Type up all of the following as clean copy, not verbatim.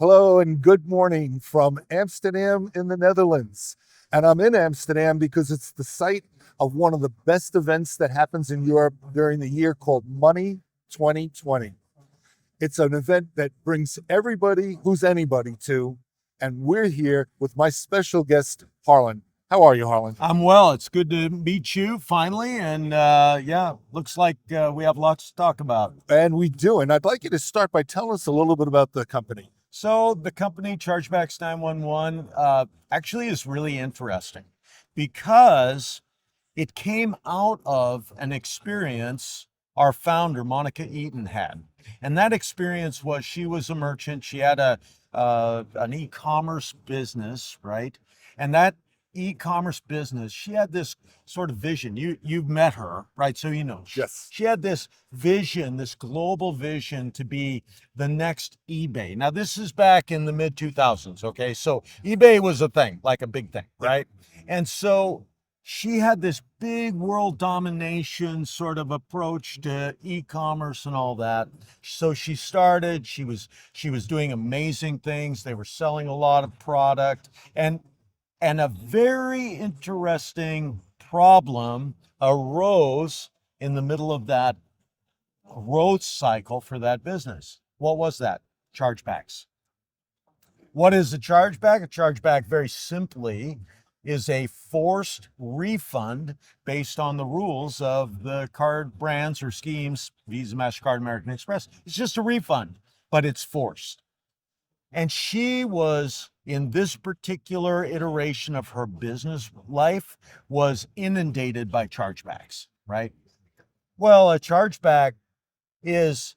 Hello and good morning from Amsterdam in the Netherlands. And I'm in Amsterdam because it's the site of one of the best events that happens in Europe during the year called Money 2020. It's an event that brings everybody who's anybody to, and we're here with my special guest, Harlan. How are you, Harlan? I'm well. It's good to meet you finally. And yeah, looks like we have lots to talk about. And we do. And I'd like you to start by telling us a little bit about the company. So the company Chargebacks911 actually is really interesting because it came out of an experience our founder, Monica Eaton, had. And that experience was she was a merchant. She had an e-commerce business, right? And that e-commerce business, she had this sort of vision. You've met her, right? So you know. Yes. She had this vision, this global vision to be the next eBay. Now this is back in the mid 2000s, okay? So eBay was a thing, like a big thing, right? And so she had this big world domination sort of approach to e-commerce and all that. So she started, she was doing amazing things. They were selling a lot of product, and a very interesting problem arose in the middle of that growth cycle for that business. What was that? Chargebacks. What is a chargeback? A chargeback, very simply, is a forced refund based on the rules of the card brands or schemes, Visa, MasterCard, American Express. It's just a refund, but it's forced. And she was, in this particular iteration of her business life, was inundated by chargebacks, right? Well, a chargeback is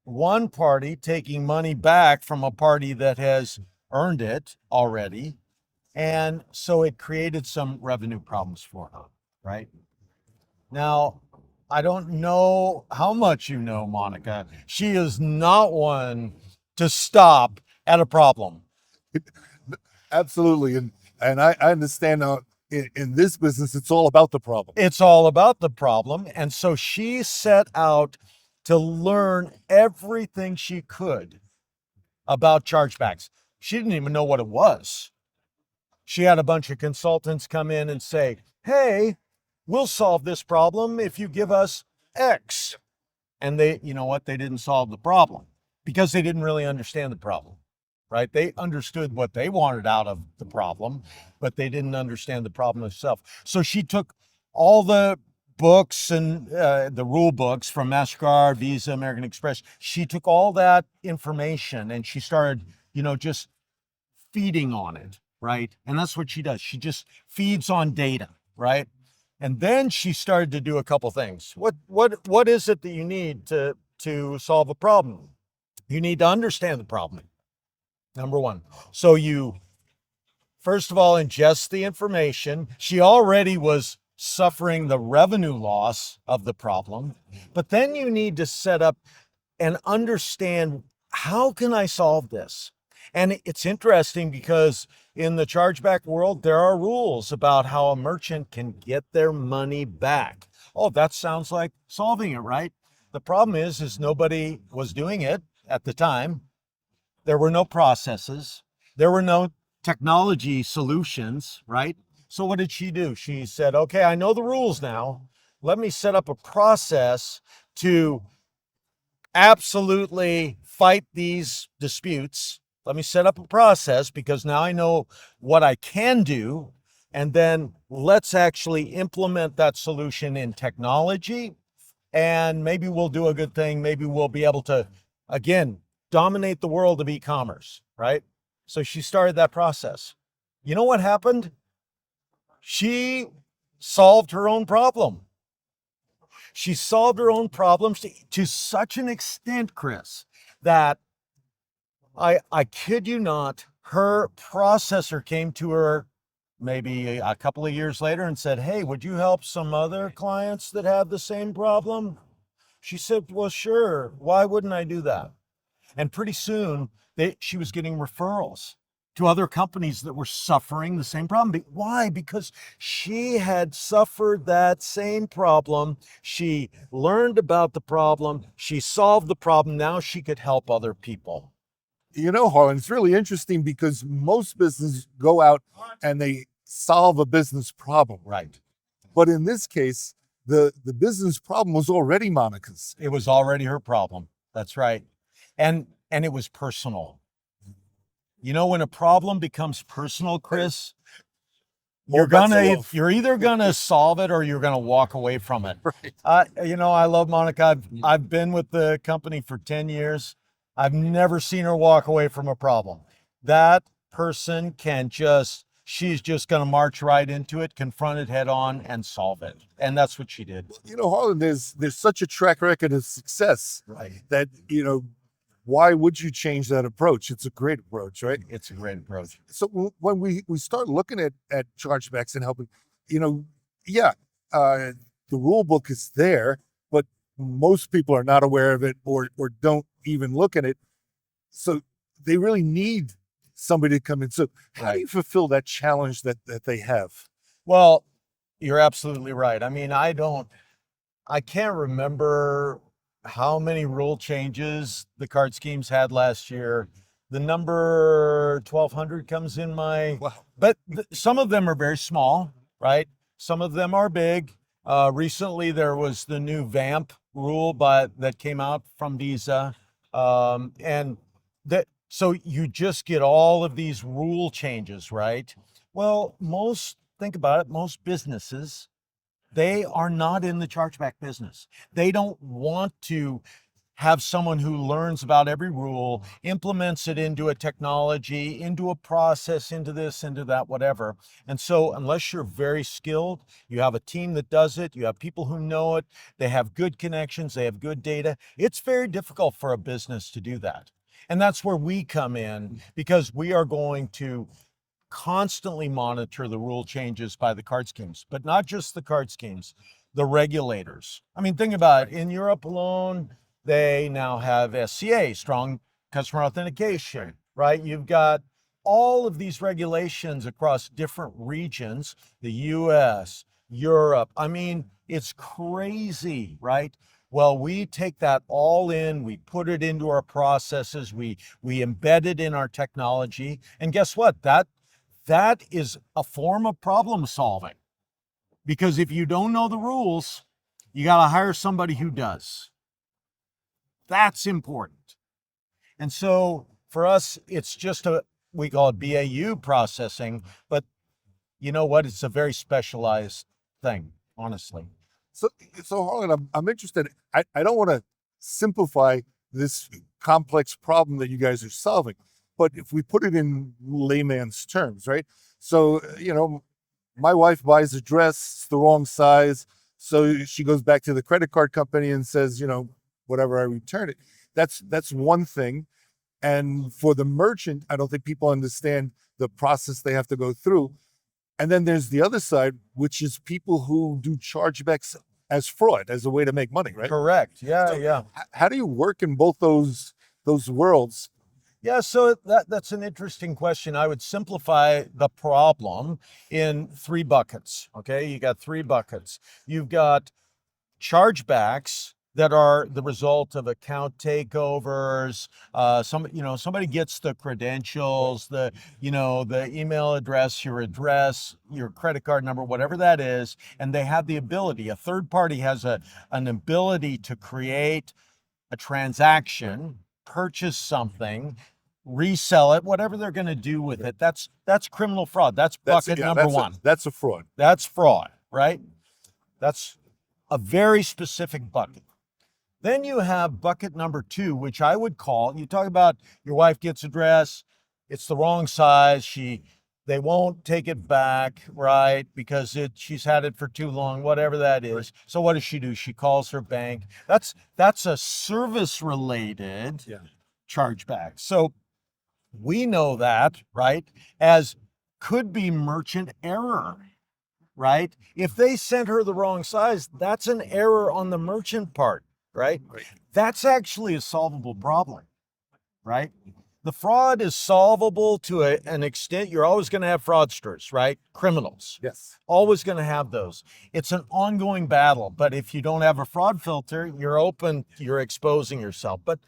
one party taking money back from a party that has earned it already. And so it created some revenue problems for her, right? Now, I don't know how much you know Monica. She is not one to stop at a problem. Absolutely. And I understand in this business, it's all about the problem. It's all about the problem. And so she set out to learn everything she could about chargebacks. She didn't even know what it was. She had a bunch of consultants come in and say, hey, we'll solve this problem if you give us X. And they, you know what? They didn't solve the problem because they didn't really understand the problem, right? They understood what they wanted out of the problem, but they didn't understand the problem itself. So she took all the books and the rule books from MasterCard, Visa, American Express. She took all that information and she started, just feeding on it, right? And that's what she does. She just feeds on data, right? And then she started to do a couple things. What is it that you need to solve a problem? You need to understand the problem. Number one. So you first of all ingest the information. She already was suffering the revenue loss of the problem, but then you need to set up and understand, how can I solve this? And it's interesting because in the chargeback world, there are rules about how a merchant can get their money back. Oh, that sounds like solving it, right? The problem is nobody was doing it at the time. There were no processes. There were no technology solutions, right? So what did she do? She said, okay, I know the rules now. Let me set up a process to absolutely fight these disputes. Let me set up a process because now I know what I can do. And then let's actually implement that solution in technology. And maybe we'll do a good thing. Maybe we'll be able to, again, dominate the world of e-commerce, right? So she started that process. You know what happened? She solved her own problem. She solved her own problems to such an extent, Chris, that I kid you not, her processor came to her maybe a couple of years later and said, hey, would you help some other clients that have the same problem? She said, well, sure. Why wouldn't I do that? And pretty soon she was getting referrals to other companies that were suffering the same problem. Why? Because she had suffered that same problem. She learned about the problem. She solved the problem. Now she could help other people. You know, Harlan, it's really interesting because most businesses go out and they solve a business problem. Right. But in this case, the business problem was already Monica's. It was already her problem. That's right. And it was personal. You know, when a problem becomes personal, Chris, you're either gonna solve it or you're gonna walk away from it. Right. You know, I love Monica. I've been with the company for 10 years. I've never seen her walk away from a problem. That person she's just gonna march right into it, confront it head on, and solve it. And that's what she did. You know, Harlan, there's such a track record of success Right. that, you know, why would you change that approach? It's a great approach, right? It's a great approach. So when we start looking at chargebacks and helping, you know, yeah, the rule book is there, but most people are not aware of it or don't even look at it. So they really need somebody to come in. So how do you fulfill that challenge that they have? Well, you're absolutely right. I mean, I can't remember how many rule changes the card schemes had last year. The number 1,200 comes in but some of them are very small, right? Some of them are big. Recently, there was the new VAMP rule that came out from Visa. So you just get all of these rule changes, right? Well, think about it, most businesses, they are not in the chargeback business. They don't want to have someone who learns about every rule, implements it into a technology, into a process, into this, into that, whatever. And so unless you're very skilled, you have a team that does it, you have people who know it, they have good connections, they have good data, it's very difficult for a business to do that. And that's where we come in, because we are going to constantly monitor the rule changes by the card schemes, but not just the card schemes, the regulators. I mean, think about it. In Europe alone, they now have SCA, strong customer authentication, right? You've got all of these regulations across different regions, the US, Europe. I mean, it's crazy, right? Well, we take that all in, we put it into our processes, we embed it in our technology, and guess what? That is a form of problem solving, because if you don't know the rules, you got to hire somebody who does. That's important. And so for us, it's just we call it BAU processing, but you know what? It's a very specialized thing, honestly. So Harlan, I'm interested. I don't want to simplify this complex problem that you guys are solving, but if we put it in layman's terms, right? So, you know, my wife buys a dress, it's the wrong size. So she goes back to the credit card company and says, you know, whatever, I return it. That's one thing. And for the merchant, I don't think people understand the process they have to go through. And then there's the other side, which is people who do chargebacks as fraud, as a way to make money, right? Correct. Yeah, So yeah. How do you work in both those worlds? Yeah, so that's an interesting question. I would simplify the problem in 3 buckets. Okay, you got 3 buckets. You've got chargebacks that are the result of account takeovers. Somebody gets the credentials, the email address, your credit card number, whatever that is, and they have the ability. A third party has an ability to create a transaction, purchase something, resell it, whatever they're going to do with it. That's criminal fraud. That's bucket number 1. That's a fraud. That's fraud, right? That's a very specific bucket. Then you have bucket number 2, which I would call, you talk about your wife gets a dress, it's the wrong size, they won't take it back, right? Because she's had it for too long, whatever that is. Right. So what does she do? She calls her bank. That's a service related chargeback. So we know that, right, as could be merchant error, right? If they sent her the wrong size, that's an error on the merchant part, right? That's actually a solvable problem, right? The fraud is solvable to an extent. You're always going to have fraudsters, right? Criminals. Yes. Always going to have those. It's an ongoing battle, but if you don't have a fraud filter, you're exposing yourself. But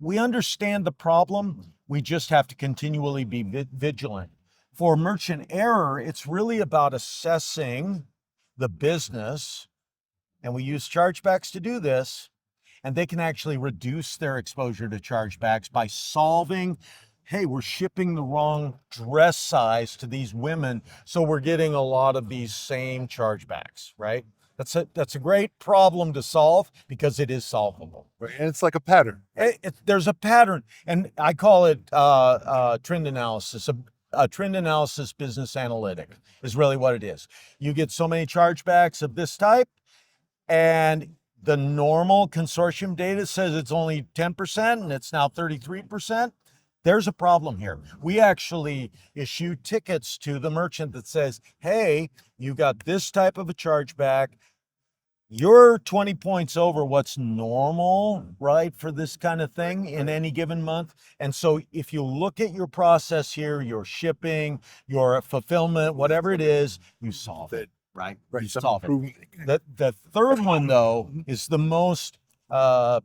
we understand the problem. We just have to continually be vigilant. For merchant error, it's really about assessing the business, and we use chargebacks to do this, and they can actually reduce their exposure to chargebacks by solving, hey, we're shipping the wrong dress size to these women, so we're getting a lot of these same chargebacks, right? That's a great problem to solve because it is solvable. Right. And it's like a pattern. There's a pattern, and I call it trend analysis. A trend analysis business analytic is really what it is. You get so many chargebacks of this type, and the normal consortium data says it's only 10% and it's now 33%. There's a problem here. We actually issue tickets to the merchant that says, hey, you got this type of a chargeback. You're 20 points over what's normal, right, for this kind of thing in any given month. And so if you look at your process here, your shipping, your fulfillment, whatever it is, you solve it, right? You solve it. The third one, though, is the most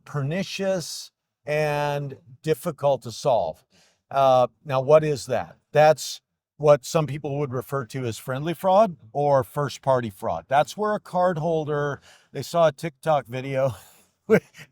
pernicious and difficult to solve. Now, what is that? That's what some people would refer to as friendly fraud or first party fraud. That's where a card holder, they saw a TikTok video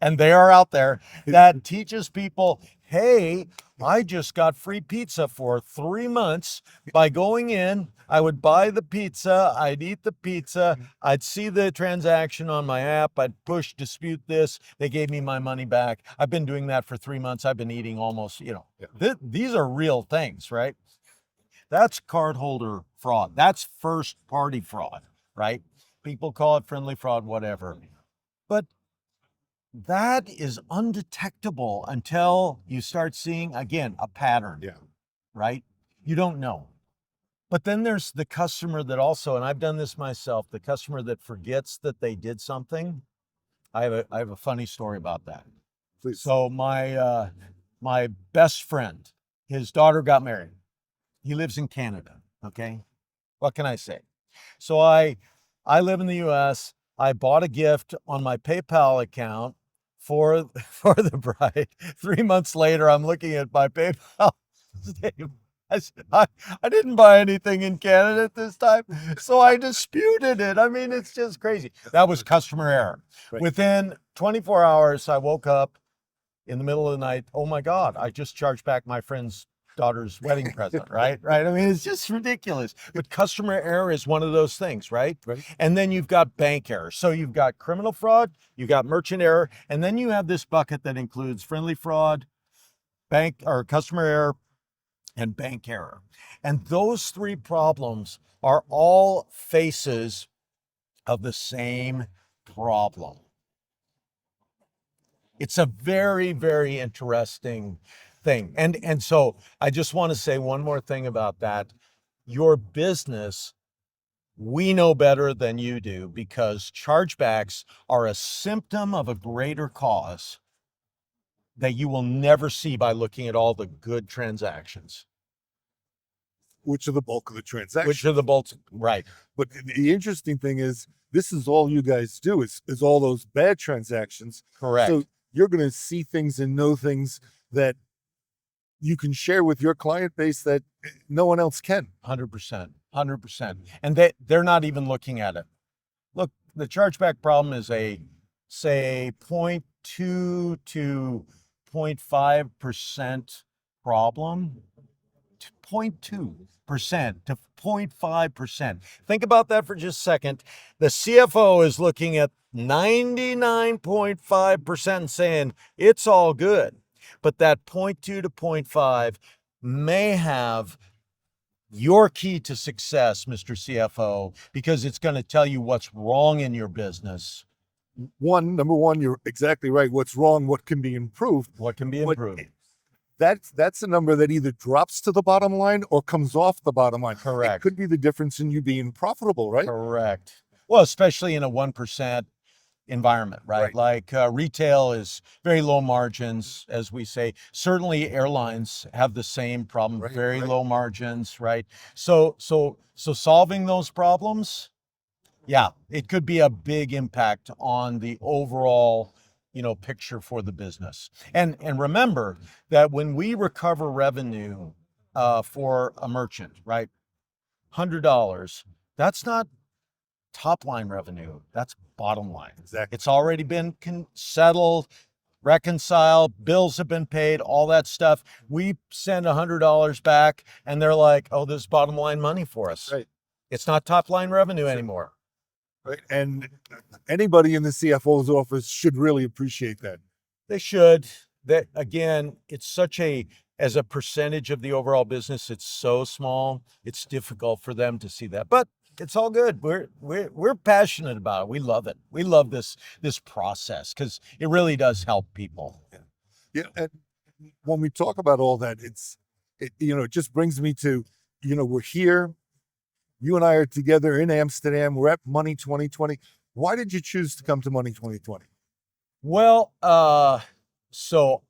and they are out there that teaches people, hey, I just got free pizza for 3 months by going in. I would buy the pizza, I'd eat the pizza, I'd see the transaction on my app, I'd push dispute this, they gave me my money back. I've been doing that for 3 months. I've been eating almost, these are real things, right? That's cardholder fraud. That's first party fraud, right? People call it friendly fraud, whatever. But that is undetectable until you start seeing, again, a pattern, right? You don't know. But then there's the customer that also, and I've done this myself, the customer that forgets that they did something. I have a funny story about that. Please. So my best friend, his daughter got married. He lives in Canada, okay? What can I say? So I live in the US. I bought a gift on my PayPal account for the bride. 3 months later, I'm looking at my PayPal statement. I said, I didn't buy anything in Canada at this time, so I disputed it. I mean, it's just crazy. That was customer error. Right. Within 24 hours, I woke up in the middle of the night. Oh my God, I just charged back my friend's daughter's wedding present, right? I mean, it's just ridiculous. But customer error is one of those things, right? And then you've got bank error. So you've got criminal fraud, you've got merchant error, and then you have this bucket that includes friendly fraud, bank or customer error, and bank error. And those three problems are all faces of the same problem. It's a very, very interesting thing. And so I just want to say one more thing about that. Your business, we know better than you do because chargebacks are a symptom of a greater cause that you will never see by looking at all the good transactions. Which are the bulk of the transaction. Which are the bulk, right. But the interesting thing is, this is all you guys do is all those bad transactions. Correct. So you're going to see things and know things that you can share with your client base that no one else can. 100%. And they're not even looking at it. Look, the chargeback problem is a, say, 0.2 to 0.5% problem. 0.2% to 0.5%. Think about that for just a second. The CFO is looking at 99.5% and saying it's all good. But that 0.2 to 0.5 may have your key to success, Mr. CFO, because it's going to tell you what's wrong in your business. Number one, you're exactly right. What's wrong? What can be improved? What can be improved? That's a number that either drops to the bottom line or comes off the bottom line. Correct. It could be the difference in you being profitable, right? Correct. Well, especially in a 1% environment, right? Like retail is very low margins, as we say. Certainly airlines have the same problem, very low margins, right? So solving those problems, yeah, it could be a big impact on the overall picture for the business. And remember that when we recover revenue for a merchant, right, $100, that's not top line revenue, that's bottom line. Exactly. It's already been settled, reconciled, bills have been paid, all that stuff. We send $100 back and they're like, oh, this is bottom line money for us. Right. It's not top line revenue anymore. Right. And anybody in the CFO's office should really appreciate that. They should. That, again, it's such as a percentage of the overall business, it's so small, it's difficult for them to see that. But it's all good. We're passionate about it. We love it. We love this process because it really does help people. Yeah. And when we talk about all that, it just brings me to, we're here. You and I are together in Amsterdam. We're at Money 2020. Why did you choose to come to Money 2020? Well, so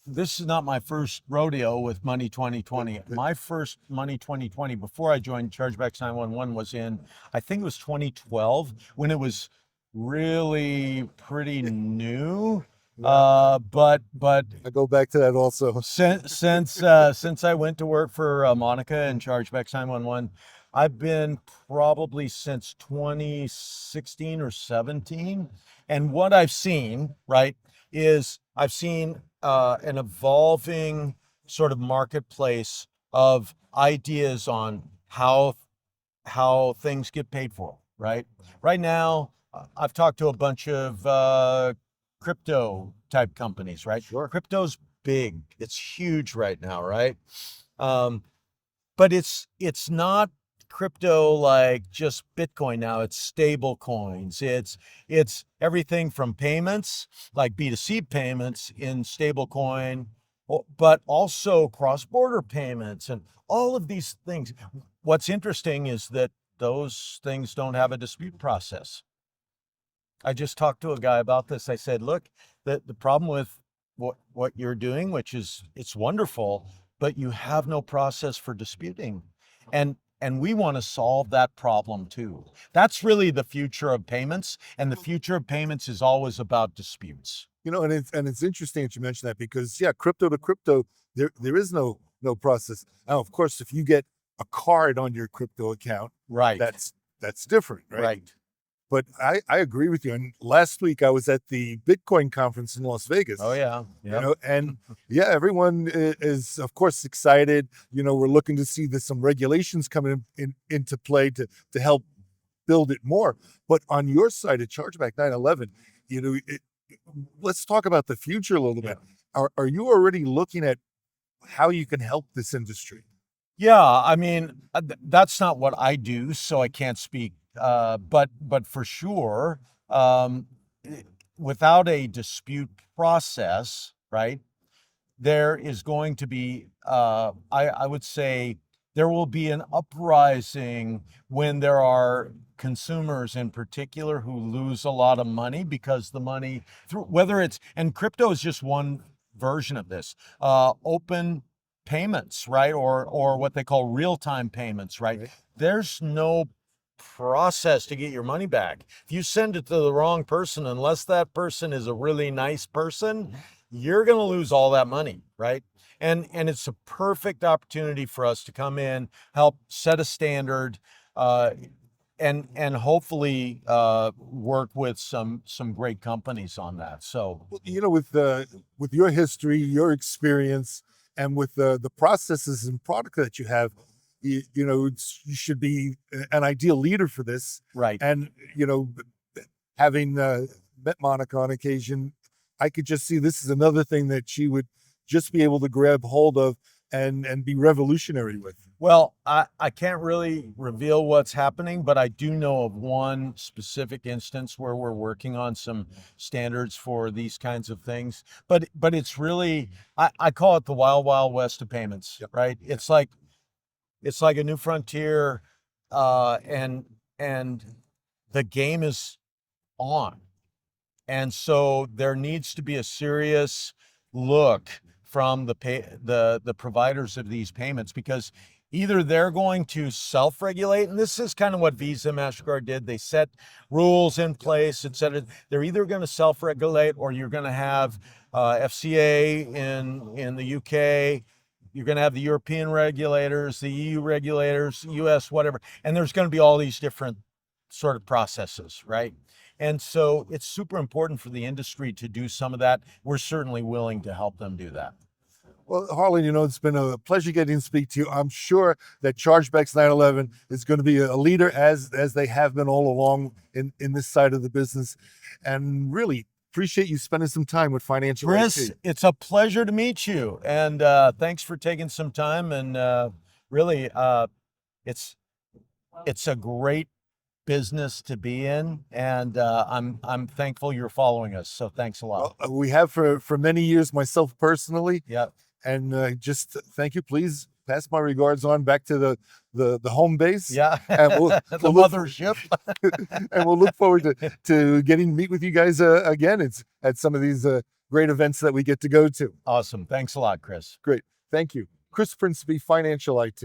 this is not my first rodeo with Money 2020. My first Money 2020 before I joined Chargebacks911 was I think it was 2012, when it was really pretty new. But I go back to that also. Since I went to work for Monica and Chargebacks911, I've been probably since 2016 or 17. And what I've seen, right, is I've seen an evolving sort of marketplace of ideas on how things get paid for, right? Right now, I've talked to a bunch of crypto type companies, right? Sure. Crypto's big. It's huge right now, right? But it's not crypto like just Bitcoin now. It's stable coins. It's everything from payments, like B2C payments in stable coin, but also cross-border payments and all of these things. What's interesting is that those things don't have a dispute process. I just talked to a guy about this. I said, look, the problem with what you're doing, which is, it's wonderful, but you have no process for disputing. And we want to solve that problem too. That's really the future of payments, and the future of payments is always about disputes. And it's interesting that you mentioned that, because crypto to crypto, there is no process. Now, of course, if you get a card on your crypto account, right, that's different, right? Right. But I agree with you. And last week I was at the Bitcoin conference in Las Vegas. Oh yeah. Yep. And everyone is of course excited. We're looking to see some regulations coming into play to help build it more. But on your side at Chargeback911, let's talk about the future a little bit. Are you already looking at how you can help this industry? Yeah, I mean, that's not what I do, so I can't speak. But for sure, without a dispute process, right, there is going to be, I would say, there will be an uprising when there are consumers in particular who lose a lot of money because the money, and crypto is just one version of this, open payments, right, or what they call real-time payments, right? There's no process to get your money back. If you send it to the wrong person, unless that person is a really nice person, you're going to lose all that money, right? And it's a perfect opportunity for us to come in, help set a standard, and hopefully work with some great companies on that. So, with your history, your experience, and with the processes and product that you have, you should be an ideal leader for this. Right. And, having met Monica on occasion, I could just see this is another thing that she would just be able to grab hold of and be revolutionary with. Well, I can't really reveal what's happening, but I do know of one specific instance where we're working on some standards for these kinds of things. But it's really, I call it the wild, wild west of payments, right? It's like a new frontier, and the game is on. And so there needs to be a serious look from the providers of these payments, because either they're going to self-regulate, and this is kind of what Visa, MasterCard did. They set rules in place, et cetera. They're either going to self-regulate, or you're going to have FCA in the UK. You're going to have the European regulators, the EU regulators, US, whatever. And there's going to be all these different sort of processes, right? And so it's super important for the industry to do some of that. We're certainly willing to help them do that. Well, Harlan, it's been a pleasure getting to speak to you. I'm sure that Chargebacks911 is going to be a leader, as they have been all along in this side of the business. And really appreciate you spending some time with Financial Chris, IT. it's a pleasure to meet you. And thanks for taking some time. And really, it's a great business to be in. And I'm thankful you're following us. So thanks a lot. Well, we have for many years, myself personally. Yeah. And just thank you. Please pass my regards on back to the home base. Yeah. And The mothership. And we'll look forward to getting to meet with you guys again. It's at some of these great events that we get to go to. Awesome. Thanks a lot, Chris. Great. Thank you. Chris Principe, Financial IT.